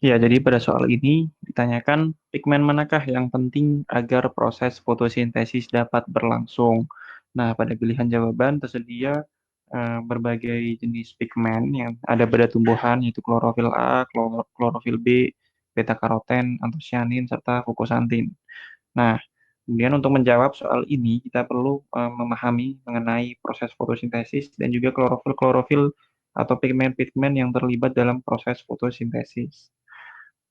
Ya, jadi pada soal ini ditanyakan pigmen manakah yang penting agar proses fotosintesis dapat berlangsung. Nah, pada pilihan jawaban tersedia berbagai jenis pigmen yang ada pada tumbuhan, yaitu klorofil A, klorofil B, beta karoten, antosianin, serta fukosantin. Nah, kemudian untuk menjawab soal ini kita perlu memahami mengenai proses fotosintesis dan juga klorofil-klorofil atau pigmen-pigmen yang terlibat dalam proses fotosintesis.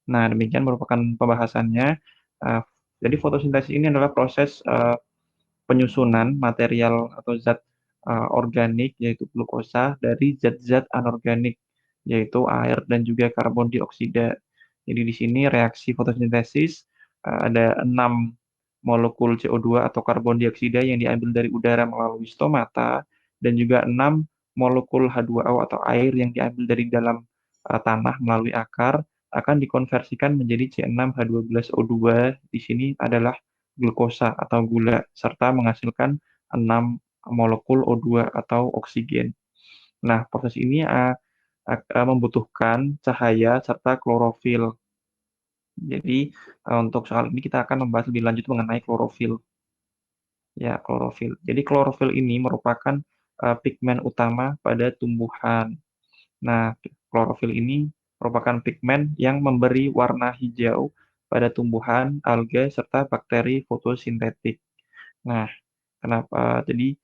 Nah, demikian merupakan pembahasannya. Eh, jadi fotosintesis ini adalah proses penyusunan material atau zat organik yaitu glukosa dari zat-zat anorganik yaitu air dan juga karbon dioksida. Jadi di sini reaksi fotosintesis ada 6 molekul CO2 atau karbon dioksida yang diambil dari udara melalui stomata dan juga 6 molekul H2O atau air yang diambil dari dalam tanah melalui akar akan dikonversikan menjadi C6H12O2. Di sini adalah glukosa atau gula, serta menghasilkan 6 molekul O2 atau oksigen. Nah, proses ini membutuhkan cahaya serta klorofil. Jadi, untuk soal ini kita akan membahas lebih lanjut mengenai klorofil. Ya, klorofil. Jadi, klorofil ini merupakan pigmen utama pada tumbuhan. Nah, klorofil ini merupakan pigmen yang memberi warna hijau pada tumbuhan, alga, serta bakteri fotosintetik. Nah, kenapa? Jadi,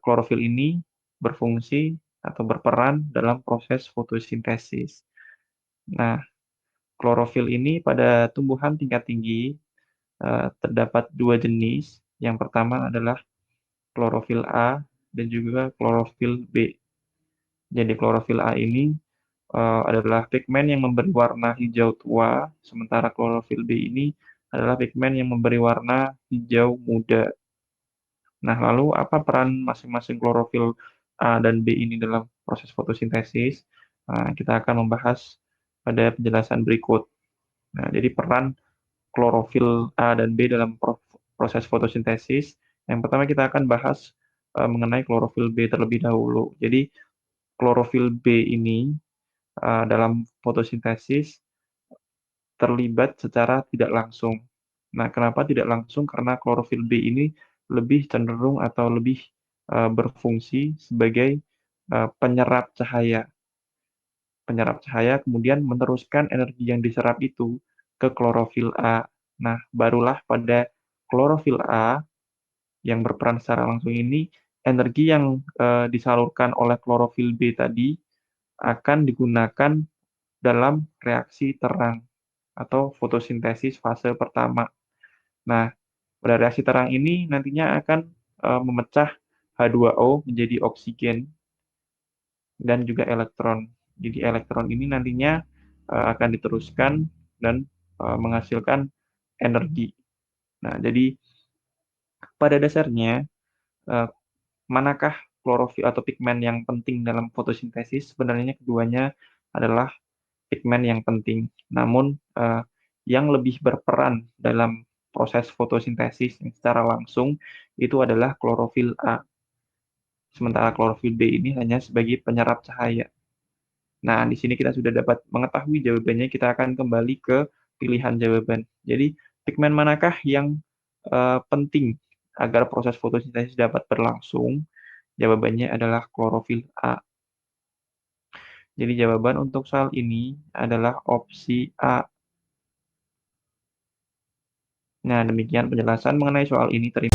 klorofil ini berfungsi atau berperan dalam proses fotosintesis. Nah, klorofil ini pada tumbuhan tingkat tinggi terdapat dua jenis. Yang pertama adalah klorofil A dan juga klorofil B. Jadi klorofil A ini adalah pigmen yang memberi warna hijau tua, sementara klorofil B ini adalah pigmen yang memberi warna hijau muda. Nah, lalu apa peran masing-masing klorofil A dan B ini dalam proses fotosintesis? Nah, kita akan membahas pada penjelasan berikut. Nah, jadi peran klorofil A dan B dalam proses fotosintesis. Yang pertama kita akan bahas mengenai klorofil B terlebih dahulu. Jadi klorofil B ini dalam fotosintesis terlibat secara tidak langsung. Nah, kenapa tidak langsung? Karena klorofil B ini lebih cenderung atau lebih berfungsi sebagai penyerap cahaya. Penyerap cahaya kemudian meneruskan energi yang diserap itu ke klorofil A. Nah, barulah pada klorofil A yang berperan secara langsung ini, energi yang disalurkan oleh klorofil B tadi akan digunakan dalam reaksi terang atau fotosintesis fase pertama. Nah, pada reaksi terang ini nantinya akan memecah H2O menjadi oksigen dan juga elektron. Jadi elektron ini nantinya akan diteruskan dan menghasilkan energi. Nah, jadi pada dasarnya eh, manakah klorofil atau pigmen yang penting dalam fotosintesis? Sebenarnya keduanya adalah pigmen yang penting. Namun yang lebih berperan dalam proses fotosintesis yang secara langsung itu adalah klorofil A. Sementara klorofil B ini hanya sebagai penyerap cahaya. Nah, di sini kita sudah dapat mengetahui jawabannya, kita akan kembali ke pilihan jawaban. Jadi, pigmen manakah yang penting agar proses fotosintesis dapat berlangsung? Jawabannya adalah klorofil A. Jadi, jawaban untuk soal ini adalah opsi A. Nah, demikian penjelasan mengenai soal ini. Terima